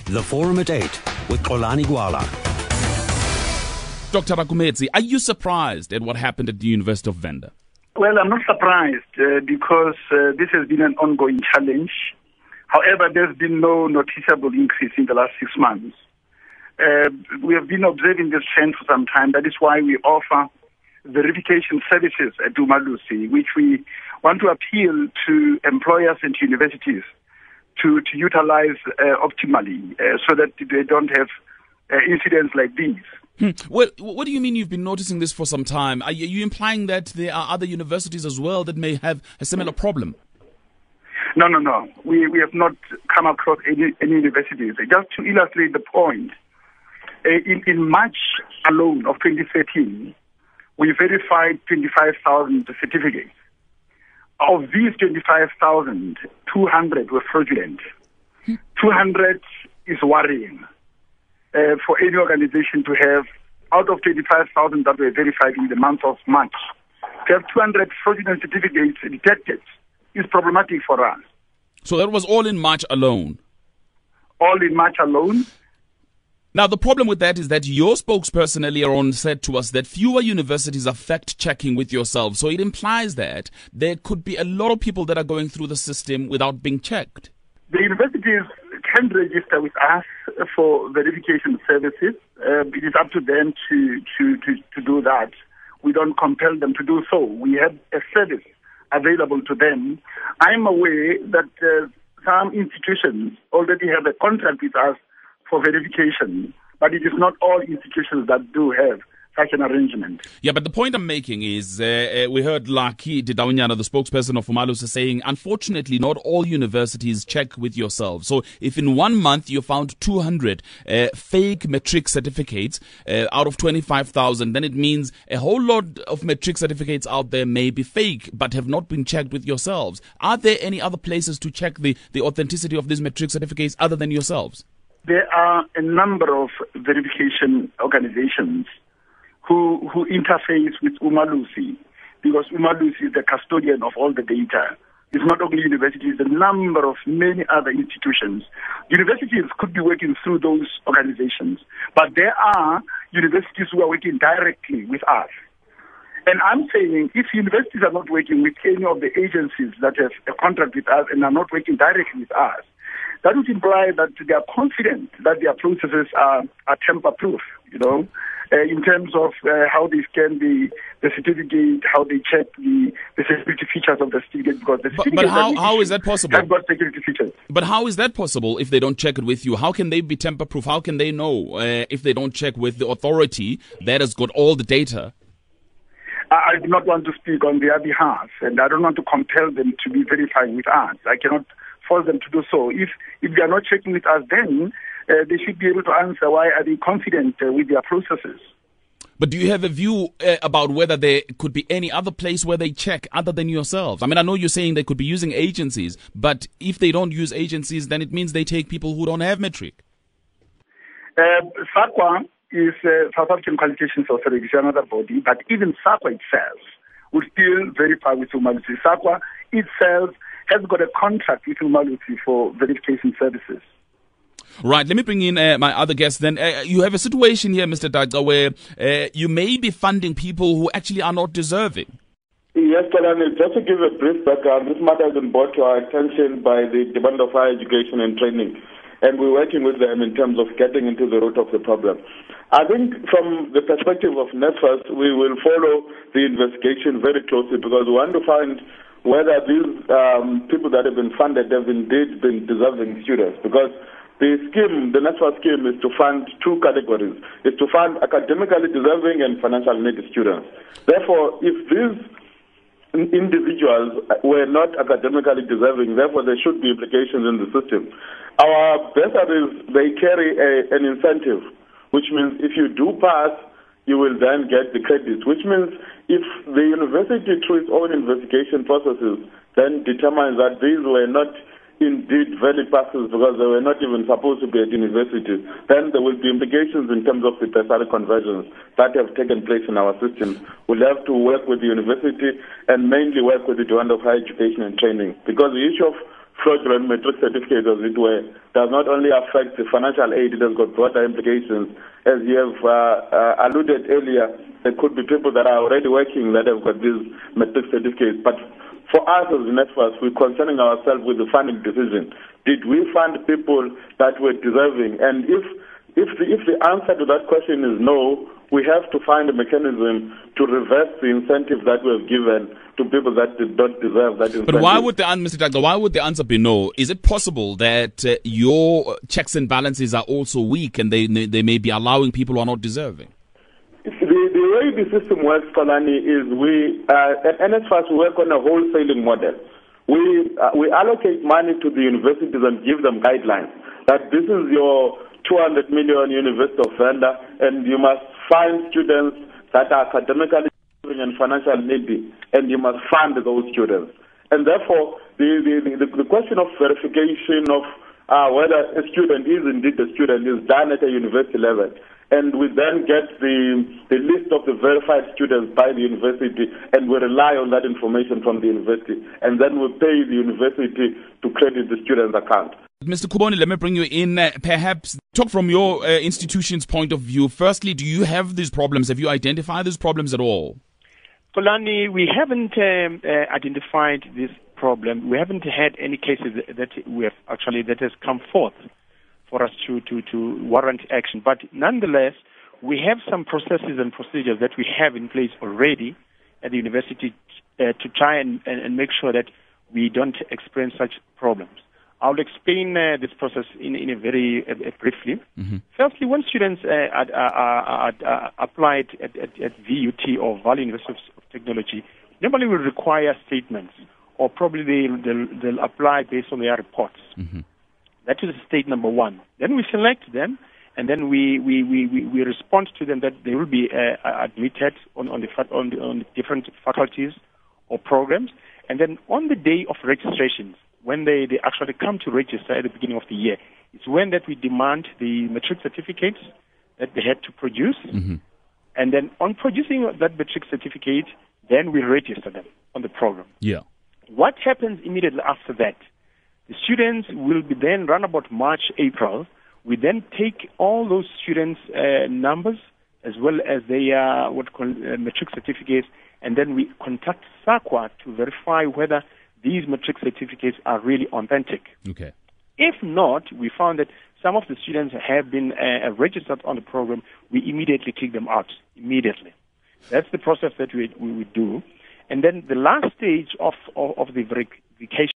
The Forum at 8 with Xolani Gwala. Dr. Rakumedzi, are you surprised at what happened at the University of Venda? Well, I'm not surprised because this has been an ongoing challenge. However, there's been no noticeable increase in the last 6 months. We have been observing this trend for some time. That is why we offer verification services at Umalusi, which we want to appeal to employers and to universities to utilize optimally so that they don't have incidents like these. Well, what do you mean you've been noticing this for some time? Are you implying that there are other universities as well that may have a similar problem? No. We have not come across any universities. Just to illustrate the point, in March alone of 2013, we verified 25,000 certificates. Of these 25,000, 200 were fraudulent. 200 is worrying for any organization to have, out of 25,000 that were verified in the month of March, to have 200 fraudulent certificates detected is problematic for us. So that was all in March alone? All in March alone. Now, the problem with that is that your spokesperson earlier on said to us that fewer universities are fact-checking with yourselves. So it implies that there could be a lot of people that are going through the system without being checked. The universities can register with us for verification services. It is up to them to do that. We don't compel them to do so. We have a service available to them. I'm aware that some institutions already have a contract with us for verification, but it is not all institutions that do have such an arrangement. Yeah, but the point I'm making is we heard Lucky Didaunyana, the spokesperson of Umalusi, saying, unfortunately, not all universities check with yourselves. So if in 1 month you found 200 fake matric certificates out of 25,000, then it means a whole lot of matric certificates out there may be fake but have not been checked with yourselves. Are there any other places to check the authenticity of these matric certificates other than yourselves? There are a number of verification organizations who interface with Umalusi, because Umalusi is the custodian of all the data. It's not only universities, it's a number of many other institutions. Universities could be working through those organizations, but there are universities who are working directly with us. And I'm saying if universities are not working with any of the agencies that have a contract with us and are not working directly with us, that would imply that they are confident that their processes are tamper-proof, in terms of how they scan the certificate, how they check the security features of the certificate. Because the certificate but how is that possible? Have got security features. But how is that possible if they don't check it with you? How can they be tamper-proof? How can they know if they don't check with the authority that has got all the data? I do not want to speak on their behalf, and I don't want to compel them to be verifying with us. I cannot force them to do so. If they are not checking with us, then they should be able to answer why are they confident with their processes. But do you have a view about whether there could be any other place where they check other than yourselves? I mean, I know you're saying they could be using agencies, but if they don't use agencies, then it means they take people who don't have matric. SAQA is South African Qualifications Authority, is another body, but even SAQA itself would still verify with Umalusi. SAQA itself has got a contract with Umalusi for verification services. Right, let me bring in my other guest then. You have a situation here, Mr. Daga, where you may be funding people who actually are not deserving. Yes, Kalani, just to give a brief background, this matter has been brought to our attention by the Department of Higher Education and Training, and we're working with them in terms of getting into the root of the problem. I think from the perspective of NSFAS, we will follow the investigation very closely because we want to find whether these people that have been funded have indeed been deserving students. Because the scheme, the NSFAS scheme, is to fund two categories. It's to fund academically deserving and financially needy students. Therefore, if these individuals were not academically deserving, therefore there should be implications in the system. Our bursaries, they carry an incentive, which means if you do pass, you will then get the credits, which means if the university through its own investigation processes then determines that these were not indeed valid passes because they were not even supposed to be at university, then there will be implications in terms of the bursary conversions that have taken place in our system. We'll have to work with the university and mainly work with the Department of Higher Education and Training, because the issue of fraudulent matric certificates, as it were, does not only affect the financial aid, it has got broader implications. As you have alluded earlier, there could be people that are already working that have got these matric certificates. But for us as NSFAS, we're concerning ourselves with the funding decision. Did we fund people that were deserving? And if the answer to that question is no, we have to find a mechanism to reverse the incentive that we have given to people that did not deserve that incentive. But why would Mr. Dagda, why would the answer be no? Is it possible that your checks and balances are also weak and they may be allowing people who are not deserving? The way the system works, Kolani, is at NSFAS we work on a wholesaling model. We allocate money to the universities and give them guidelines that this is your 200 million University of Venda, and you must find students that are academically and financially needy, and you must fund those students. And therefore, the question of verification of whether a student is indeed a student is done at a university level. And we then get the list of the verified students by the university, and we rely on that information from the university. And then we pay the university to credit the student's account. Mr. Kuboni, let me bring you in. Perhaps talk from your institution's point of view. Firstly, do you have these problems? Have you identified these problems at all? Kolani, we haven't identified this problem. We haven't had any cases that we have that has come forth for us to warrant action. But nonetheless, we have some processes and procedures that we have in place already at the university to try and make sure that we don't experience such problems. I'll explain this process in a very briefly. Mm-hmm. Firstly, when students are applied at VUT or Valley University of Technology, normally will require statements, or probably they'll apply based on their reports. Mm-hmm. That is state number one. Then we select them, and then we respond to them that they will be admitted on the different faculties or programs. And then on the day of registrations, when they actually come to register at the beginning of the year, it's when that we demand the matric certificates that they had to produce. Mm-hmm. And then on producing that matric certificate, then we register them on the program. Yeah. What happens immediately after that? The students will be then run about March, April. We then take all those students' numbers as well as their matric certificates, and then we contact SAQA to verify whether these matric certificates are really authentic. Okay. If not, we found that some of the students have been registered on the program. We immediately kick them out. Immediately. That's the process that we do. And then the last stage of the verification